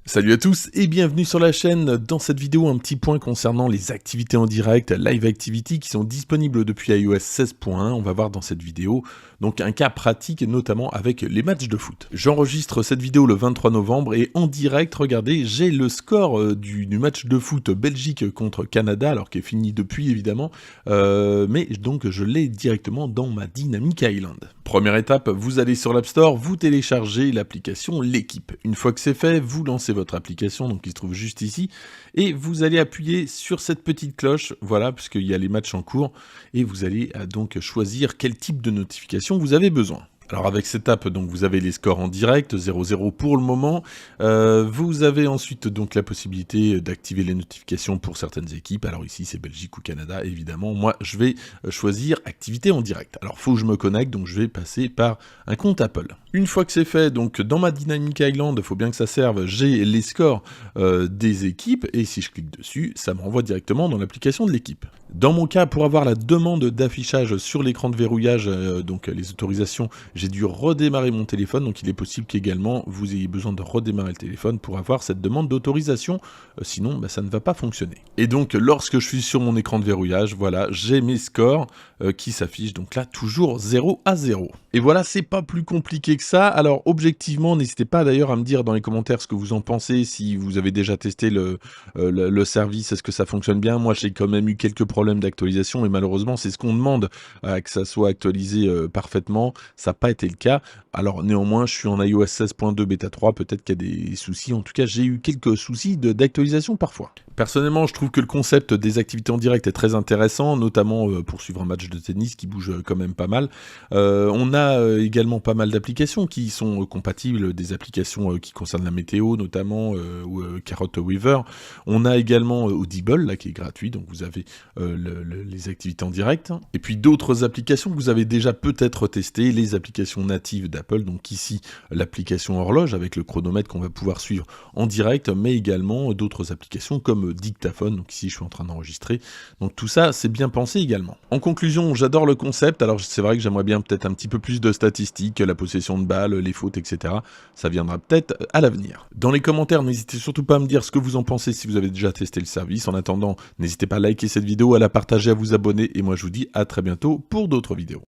Salut à tous et bienvenue sur la chaîne. Dans cette vidéo, un petit point concernant les activités en direct, Live Activity, qui sont disponibles depuis iOS 16.1. On va voir dans cette vidéo donc un cas pratique, notamment avec les matchs de foot. J'enregistre cette vidéo le 23 novembre et en direct, regardez, j'ai le score du match de foot Belgique contre Canada, alors qui est fini depuis évidemment, mais donc je l'ai directement dans ma Dynamic Island. Première étape, vous allez sur l'App Store, vous téléchargez l'application L'équipe. Une fois que c'est fait, vous lancez votre application, donc qui se trouve juste ici, et vous allez appuyer sur cette petite cloche, voilà, puisqu'il y a les matchs en cours, et vous allez donc choisir quel type de notification vous avez besoin. Alors avec cette app, donc vous avez les scores en direct, 0-0 pour le moment. Vous avez ensuite donc la possibilité d'activer les notifications pour certaines équipes. Alors ici c'est Belgique ou Canada, évidemment. Moi je vais choisir activité en direct. Alors faut que je me connecte, donc je vais passer par un compte Apple. Une fois que c'est fait, donc dans ma Dynamic Island, il faut bien que ça serve, j'ai les scores des équipes, et si je clique dessus, ça me renvoie directement dans l'application de l'équipe. Dans mon cas, pour avoir la demande d'affichage sur l'écran de verrouillage, donc les autorisations, j'ai dû redémarrer mon téléphone, donc il est possible qu'également vous ayez besoin de redémarrer le téléphone pour avoir cette demande d'autorisation, sinon ça ne va pas fonctionner. Et donc lorsque je suis sur mon écran de verrouillage, voilà, j'ai mes scores qui s'affichent, donc là toujours 0-0. Et voilà, c'est pas plus compliqué que ça. Alors objectivement, n'hésitez pas d'ailleurs à me dire dans les commentaires ce que vous en pensez, si vous avez déjà testé le service, est-ce que ça fonctionne bien. Moi j'ai quand même eu quelques problèmes d'actualisation et malheureusement c'est ce qu'on demande, que ça soit actualisé parfaitement, ça n'a pas été le cas. Alors néanmoins je suis en iOS 16.2 bêta 3, peut-être qu'il y a des soucis, en tout cas j'ai eu quelques soucis d'actualisation parfois. Personnellement, je trouve que le concept des activités en direct est très intéressant, notamment pour suivre un match de tennis qui bouge quand même pas mal. On a également pas mal d'applications qui sont compatibles, des applications qui concernent la météo notamment, ou Carrot Weaver. On a également Audible, là, qui est gratuit, donc vous avez les activités en direct. Et puis d'autres applications que vous avez déjà peut-être testées, les applications natives d'Apple, donc ici l'application horloge avec le chronomètre qu'on va pouvoir suivre en direct, mais également d'autres applications comme dictaphone, donc ici je suis en train d'enregistrer, donc tout ça c'est bien pensé également. En conclusion, j'adore le concept, alors c'est vrai que j'aimerais bien peut-être un petit peu plus de statistiques, la possession de balles, les fautes, etc. Ça viendra peut-être à l'avenir. Dans les commentaires, n'hésitez surtout pas à me dire ce que vous en pensez si vous avez déjà testé le service. En attendant, n'hésitez pas à liker cette vidéo, à la partager, à vous abonner, et moi je vous dis à très bientôt pour d'autres vidéos.